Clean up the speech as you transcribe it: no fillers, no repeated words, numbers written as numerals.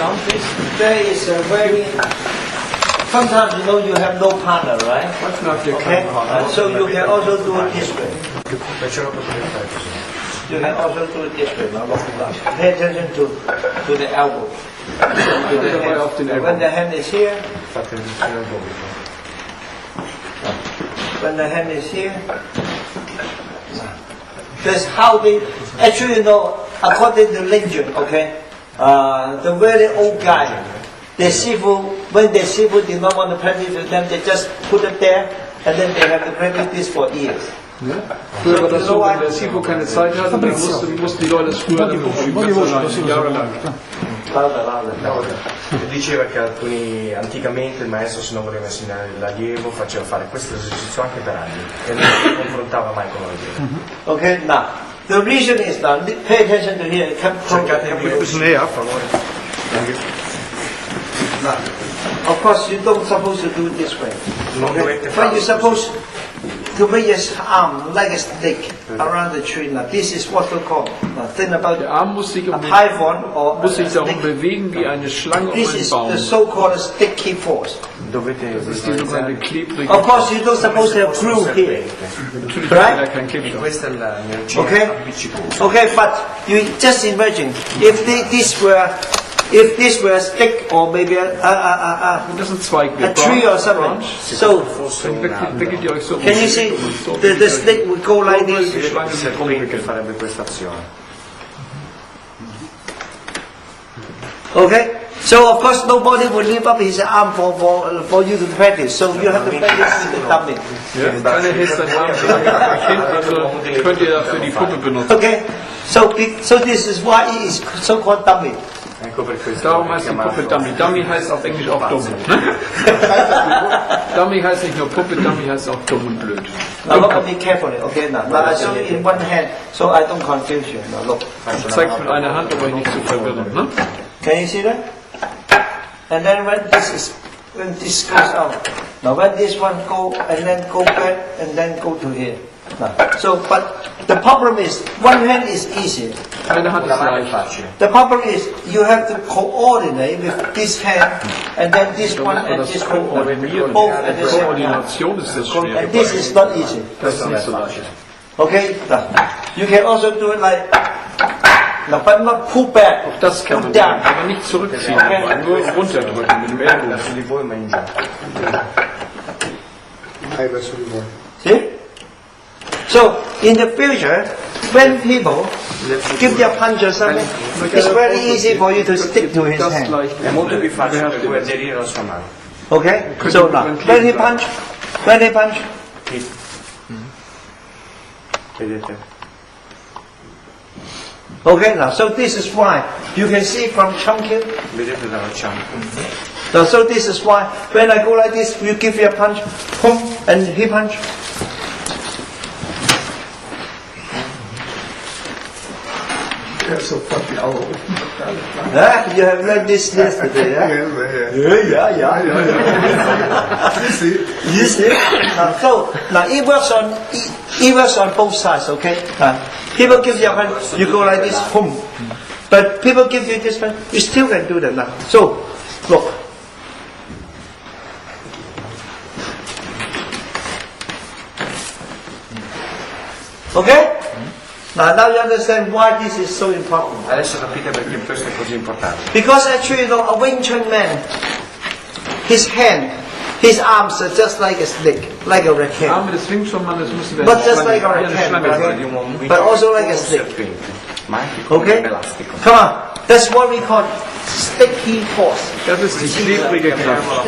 down, please. There is a very. Sometimes you have no partner, right? Manchmal habt ihr Okay. keinen Partner. So you can also do it this way. Perciò lo potete fare così. You can also do it this way. Pay attention to the elbow. To the hand. When the hand is here. Fate attenzione al gomito. When the hand is here. That's how they actually according to legend, okay, the very old guy, when the sifu did not want to practice with them, they just put it there and then they have to practice this for years. Ja? Früher war das so, wenn der Sifu keine Zeit hatte, dann mussten die Leute das früher dann üben, jahrelang. Diceva che anticamente il maestro, se non voleva insegnare l'allievo, faceva fare questo esercizio anche per anni e non si confrontava mai con l'allievo. Okay, now the reason is now pay attention to here. Cercate di vedere, a favore. Now, of course, you don't supposed to do it this way. Okay? But you're supposed to make your arm like a stick around the tree. Now, this is what we call. Think about Der Arm muss sich a python or a darum stick. bewegen wie eine Schlange um This einen is Baum. the so-called sticky force. Dovete Das ist die sogenannte klebrige. Of course, you don't supposed to have glue here. Natürlich Right? hat er kein Klebstoff. Questa è la mia Okay? appiccicosa. Okay, but you just imagine if this were a stick or maybe Das ist ein Zweig. a tree or something. So Wickelt ihr euch so can you see the stick would go like this? Die Schlange Il ist drum serpente gewickelt. farebbe questa azione. Okay. So of course nobody will lift up his arm for you to practice. So you have to practice with the dummy. Ja? Keiner hält seinen Arm so lange am Kind, also könnt ihr dafür die Puppe benutzen. Okay. So this is why it is so-called dummy. Ecco per questo. Darum heißt die Puppe Dummy. Dummy heißt auf Englisch auch dumm. Ne? Dummy heißt nicht nur Puppe, Dummy heißt auch dumm und blöd. Now look at me carefully. Okay, now I show you in one hand so I don't confuse you. Now look. Ich zeige es mit einer Hand, um euch nicht zu verwirren. Ne? Can you see that? And then when this goes out. Now when this one go and then go back and then go to here. Now, so but the problem is one hand is easy. Eine Hand ist La mano è leicht. facile. The problem is you have to coordinate with this hand and then this one and Das this one Koordinieren, both at the same time. Koordination ist das schwer. And this is not easy. Das ist nicht so leicht. Okay? Now, you can also do it like now, but not pull back. Das kann man Pull down. aber nicht zurückziehen, nur runterdrücken mit dem Ellbogen. Verso di voi ma in giù. Verso di voi. See? So, in the future, when people give their punch or something, it's very easy for you to stick to his Das hand. leicht. È molto più facile per voi aderire alla sua mano. Okay? So now, when he punch, Vedete? okay now, so this is why, you can see from chunking, Vedete dalla ciampa. now, so this is why, when I go like this, you give you a punch, boom, and he punch. Sofort die Augen. You have learned this yesterday, yeah? Yeah. You see? So now it works on both sides, okay? People give you a punch, you go like this, boom. But people give you this punch, you still can do that now. So, look. Okay? Now you understand why this is so important. Adesso capite perché questo è così importante. Because actually, a Wing Chun man, his hand, his arms are just like a stick, like a racket. Arme des Wing Chun Mannes müssen wir But just like a eine racket, Schlange sein. Di un uomo but also like a un stick. serpente, ma anche come Okay? un elastico. Come on, that's what we call sticky force. Das ist die klebrige Kraft.